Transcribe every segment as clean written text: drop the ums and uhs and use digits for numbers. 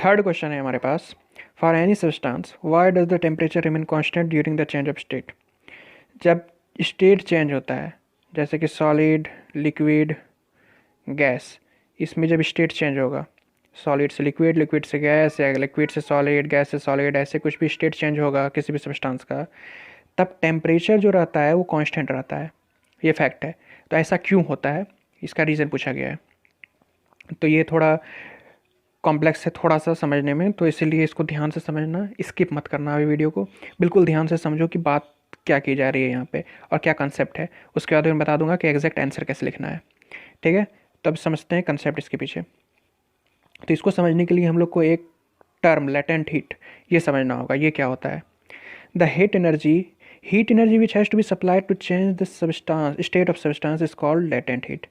Third question है हमारे पास, for any substance why does the temperature remain constant during the change of state. जब state change होता है, जैसे कि सॉलिड, लिक्विड, गैस, इसमें जब स्टेट चेंज होगा, सॉलिड से लिक्विड, लिक्विड से गैस, या लिक्विड से सॉलिड, गैस से सॉलिड, ऐसे कुछ भी स्टेट चेंज होगा किसी भी सब्सटेंस का, तब टेम्परेचर जो रहता है वो कांस्टेंट रहता है। ये फैक्ट है। तो ऐसा क्यों होता है, इसका रीज़न पूछा गया है। तो ये थोड़ा कॉम्प्लेक्स है थोड़ा सा समझने में, तो इसीलिए इसको ध्यान से समझना, स्किप मत करना अभी वीडियो को, बिल्कुल ध्यान से समझो कि बात क्या की जा रही है यहाँ पे और क्या कंसेप्ट है। उसके बाद मैं बता दूंगा कि एग्जैक्ट आंसर कैसे लिखना है। ठीक है, तब समझते हैं कंसेप्ट इसके पीछे। तो इसको समझने के लिए हम लोग को एक टर्म लेटेंट हीट ये समझना होगा। ये क्या होता है? The heat energy which has to be supplied to change the substance state of substance is called latent heat.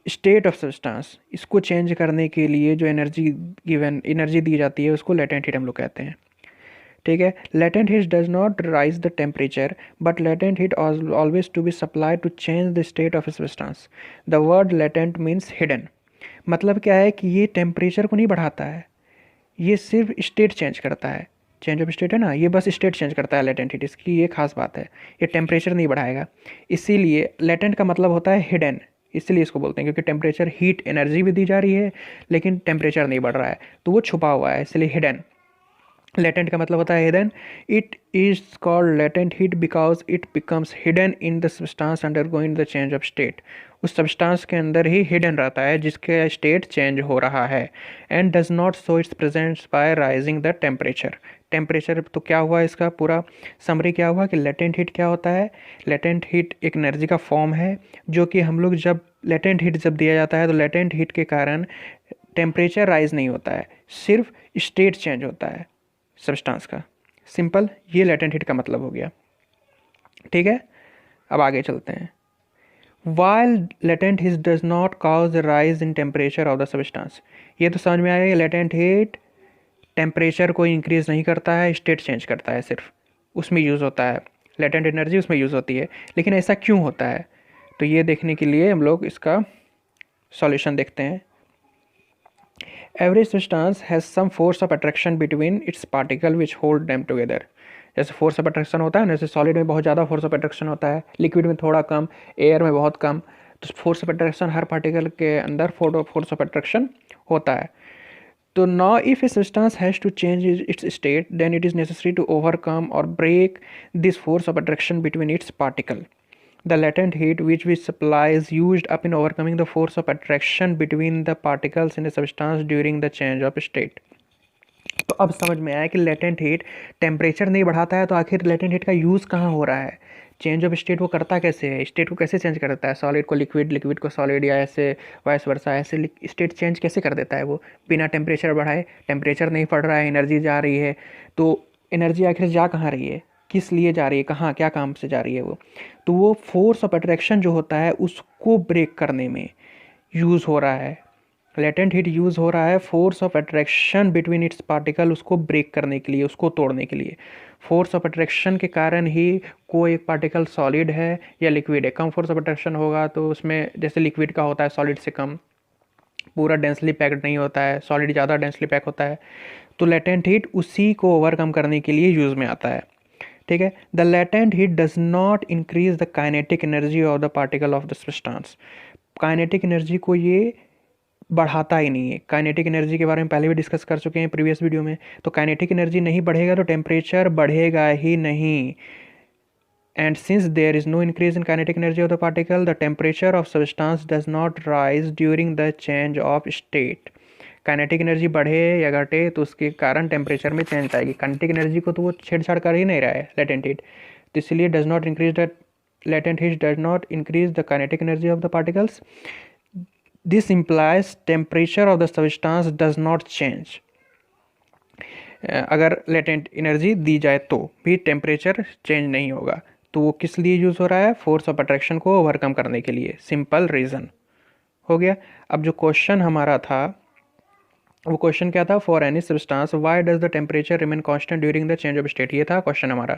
State of substance, इसको चेंज करने के लिए जो एनर्जी दी जाती है उसको लेटेंट हीट हम लोग कहते हैं। ठीक है, latent heat does not rise the temperature but latent heat always to be supplied to change the state of substance. The word latent means hidden. मतलब क्या है कि ये टेम्परेचर को नहीं बढ़ाता है, ये सिर्फ स्टेट चेंज करता है। चेंज ऑफ स्टेट है ना, ये बस स्टेट चेंज करता है लेटेंट हीट, इसकी ये खास बात है। ये टेम्परेचर नहीं बढ़ाएगा, इसीलिए लेटेंट का मतलब होता है हिडन, इसलिए इसको बोलते हैं, क्योंकि टेम्परेचर हीट एनर्जी भी दी जा रही है लेकिन टेम्परेचर नहीं बढ़ रहा है, तो वो छुपा हुआ है, इसलिए हिडन। लेटेंट का मतलब होता है hidden. It is called latent heat because it becomes hidden in the substance undergoing the change of state. उस सब्सटेंस के अंदर ही हिडन रहता है जिसके स्टेट चेंज हो रहा है। And does not show it's presents by rising the temperature. Temperature तो क्या हुआ, इसका पूरा समरी क्या हुआ कि लेटेंट हीट क्या होता है। लेटेंट हीट एक एनर्जी का फॉर्म है जो कि हम लोग जब लेटेंट हीट जब दिया जाता है तो लेटेंट हीट के कारण टेम्परेचर राइज नहीं होता है, सिर्फ स्टेट चेंज होता है सब्सटेंस का। सिंपल, ये लेटेंट हीट का मतलब हो गया। ठीक है, अब आगे चलते हैं। While latent heat does not cause rise in temperature of the substance. ये तो समझ में आया, लेटेंट हीट टेम्परेचर को इंक्रीज नहीं करता है, स्टेट चेंज करता है, सिर्फ उसमें यूज़ होता है, लेटेंट एनर्जी उसमें यूज़ होती है। लेकिन ऐसा क्यों होता है, तो ये देखने के लिए हम लोग इसका सॉल्यूशन देखते हैं। Every substance has some force of attraction between its particle which hold them together। जैसे फोर्स ऑफ अट्रैक्शन होता है ना, जैसे सॉलिड में बहुत ज़्यादा फोर्स ऑफ अट्रैक्शन होता है, लिक्विड में थोड़ा कम, एयर में बहुत कम। तो फोर्स ऑफ अट्रैक्शन हर पार्टिकल के अंदर फोर्स ऑफ अट्रैक्शन होता है। तो now if a substance has to change its state then it is necessary to overcome और break this force of attraction between its particle. The latent heat which we supply is used up in overcoming the force of attraction between the particles in a substance during the change of state। तो अब समझ में आया कि latent heat temperature नहीं बढ़ाता है, तो आखिर लेटेंट हीट का यूज़ कहाँ हो रहा है। चेंज ऑफ स्टेट वो करता कैसे है, स्टेट को कैसे चेंज करता है, सॉलिड को लिक्विड, लिक्विड को सॉलिड, या ऐसे वाइस वर्सा, ऐसे स्टेट चेंज कैसे कर देता है वो बिना टेम्परेचर बढ़ाए। टेम्परेचर नहीं बढ़ रहा है, एनर्जी जा रही है, तो एनर्जी आखिर जा कहाँ रही है, किस लिए जा रही है, कहाँ क्या काम से जा रही है वो। तो वो फोर्स ऑफ अट्रैक्शन जो होता है उसको ब्रेक करने में यूज़ हो रहा है। लेटेंट हीट यूज़ हो रहा है force of attraction between its particle, उसको ब्रेक करने के लिए, उसको तोड़ने के लिए। फोर्स ऑफ अट्रैक्शन के कारण ही कोई एक पार्टिकल सॉलिड है या लिक्विड है। कम फोर्स ऑफ अट्रैक्शन होगा तो उसमें, जैसे लिक्विड का होता है सॉलिड से कम, पूरा डेंसली पैक्ड नहीं होता है, सॉलिड ज़्यादा डेंसली पैक होता है। तो लेटेंट हीट उसी को ओवरकम करने के लिए यूज़ में आता है। ठीक है, the latent heat does not increase the kinetic energy of the particle of the substance. Kinetic energy को ये बढ़ाता ही नहीं है। काइनेटिक एनर्जी के बारे में पहले भी डिस्कस कर चुके हैं प्रीवियस वीडियो में। तो काइनेटिक एनर्जी नहीं बढ़ेगा तो टेम्परेचर बढ़ेगा ही नहीं। And since there is no increase in kinetic energy of the particle the temperature of substance does not rise during the change of state. Kinetic energy बढ़े या घटे तो उसके कारण टेम्परेचर में चेंज आएगी। काइनेटिक एनर्जी को तो वो छेड़छाड़ कर ही नहीं रहा है लेटेंट हीट, तो इसलिए does not increase the latent heat does not increase the kinetic energy of the particles. This implies temperature of the substance does not change. अगर लेटेंट एनर्जी दी जाए तो भी टेम्परेचर चेंज नहीं होगा। तो वो किस लिए यूज़ हो रहा है, फोर्स ऑफ अट्रैक्शन को ओवरकम करने के लिए। सिंपल रीज़न हो गया। अब जो क्वेश्चन हमारा था वो क्वेश्चन क्या था, for any substance why does the temperature remain constant during the change of state, ये था क्वेश्चन हमारा।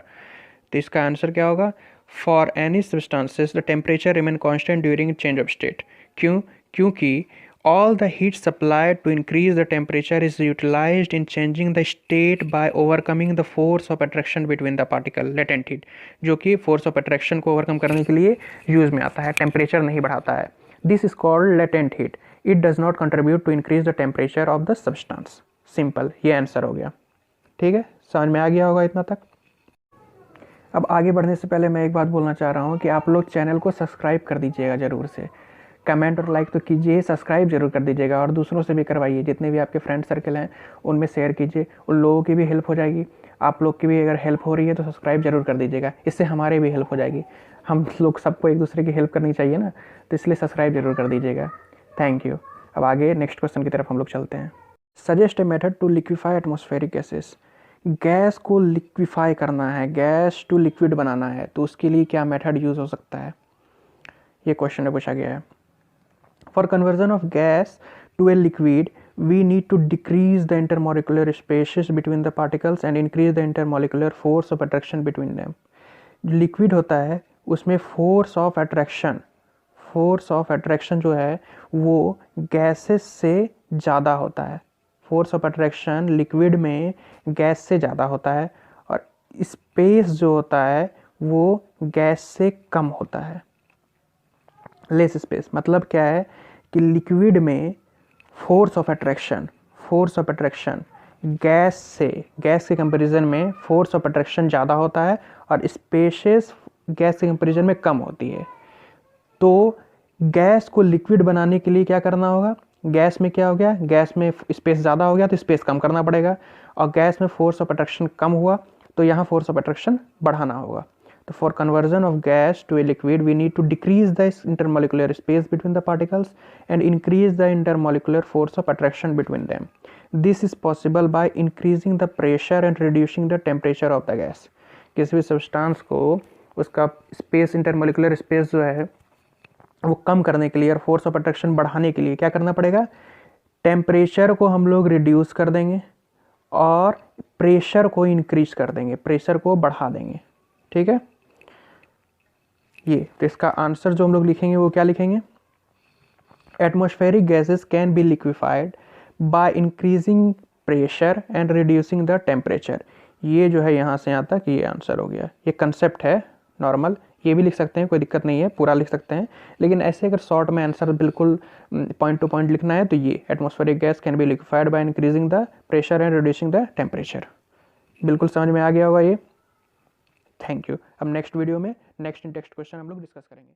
तो इसका आंसर क्या होगा, for any substances the temperature remain constant during change of state. क्योंकि All the heat supplied to increase the temperature is utilized in changing the state by overcoming the force of attraction between the particle, latent heat, जो कि force of attraction को overcome करने के लिए use में आता है, टेम्परेचर नहीं बढ़ाता है. This is called latent heat. It does not contribute to increase the temperature of the substance. Simple, ये आंसर हो गया. ठीक है, समझ में आ गया होगा इतना तक. अब आगे बढ़ने से पहले मैं एक बात बोलना चाह रहा हूँ कि आप लोग चैनल को सब्सक्राइब कर दीजिएगा ज़रूर से. कमेंट और लाइक तो कीजिए, सब्सक्राइब जरूर कर दीजिएगा और दूसरों से भी करवाइए. जितने भी आपके फ्रेंड सर्कल हैं उनमें शेयर कीजिए, उन लोगों की भी हेल्प हो जाएगी. आप लोग की भी अगर हेल्प हो रही है तो सब्सक्राइब जरूर कर दीजिएगा, इससे हमारे भी हेल्प हो जाएगी. हम लोग सबको एक दूसरे की हेल्प करनी चाहिए ना, तो इसलिए सब्सक्राइब जरूर कर दीजिएगा. Thank you. अब आगे नेक्स्ट क्वेश्चन की तरफ हम लोग चलते हैं. Suggest a method to liquefy atmospheric gases. Gas को लिक्विफाई करना है, गैस टू लिक्विड बनाना है, तो उसके लिए क्या मेथड यूज़ हो सकता है, ये क्वेश्चन में पूछा गया है. For conversion of gas to a liquid, we need to decrease the intermolecular spaces between the particles and increase the intermolecular force of attraction between them. जो लिक्विड होता है उसमें फोर्स ऑफ अट्रैक्शन जो है वो गैसेस से ज़्यादा होता है. फोर्स ऑफ अट्रैक्शन लिक्विड में गैस से ज़्यादा होता है और स्पेस जो होता है वो गैस से कम होता है. लेस स्पेस मतलब क्या है कि लिक्विड में फोर्स ऑफ अट्रैक्शन गैस के कंपैरिजन में फोर्स ऑफ अट्रैक्शन ज़्यादा होता है और स्पेसेस गैस के कंपैरिजन में कम होती है. तो गैस को लिक्विड बनाने के लिए क्या करना होगा, गैस में क्या हो गया, गैस में स्पेस ज़्यादा हो गया तो स्पेस कम करना पड़ेगा, और गैस में फोर्स ऑफ अट्रैक्शन कम हुआ तो यहाँ फोर्स ऑफ अट्रैक्शन बढ़ाना होगा. So for conversion of gas to a liquid, we need to decrease the intermolecular space between the particles and increase the intermolecular force of attraction between them. This is possible by increasing the pressure and reducing the temperature of the gas. किसी भी substance को उसका space, intermolecular space जो है वो कम करने के लिए और फोर्स ऑफ अट्रैक्शन बढ़ाने के लिए क्या करना पड़ेगा, टेम्परेचर को हम लोग रिड्यूस कर देंगे और प्रेशर को इंक्रीज कर देंगे, प्रेशर को बढ़ा देंगे. ठीक है, ये तो इसका आंसर जो हम लोग लिखेंगे वो क्या लिखेंगे, atmospheric gases can be liquefied by increasing pressure and reducing the temperature. ये जो है यहाँ से यहाँ तक ये आंसर हो गया. ये कंसेप्ट है नॉर्मल, ये भी लिख सकते हैं, कोई दिक्कत नहीं है, पूरा लिख सकते हैं. लेकिन ऐसे अगर शॉर्ट में आंसर बिल्कुल पॉइंट टू पॉइंट लिखना है तो ये atmospheric gas can be liquefied by increasing the pressure and reducing the temperature. बिल्कुल समझ में आ गया होगा ये. Thank you. अब नेक्स्ट वीडियो में नेक्स्ट क्वेश्चन हम लोग डिस्कस करेंगे.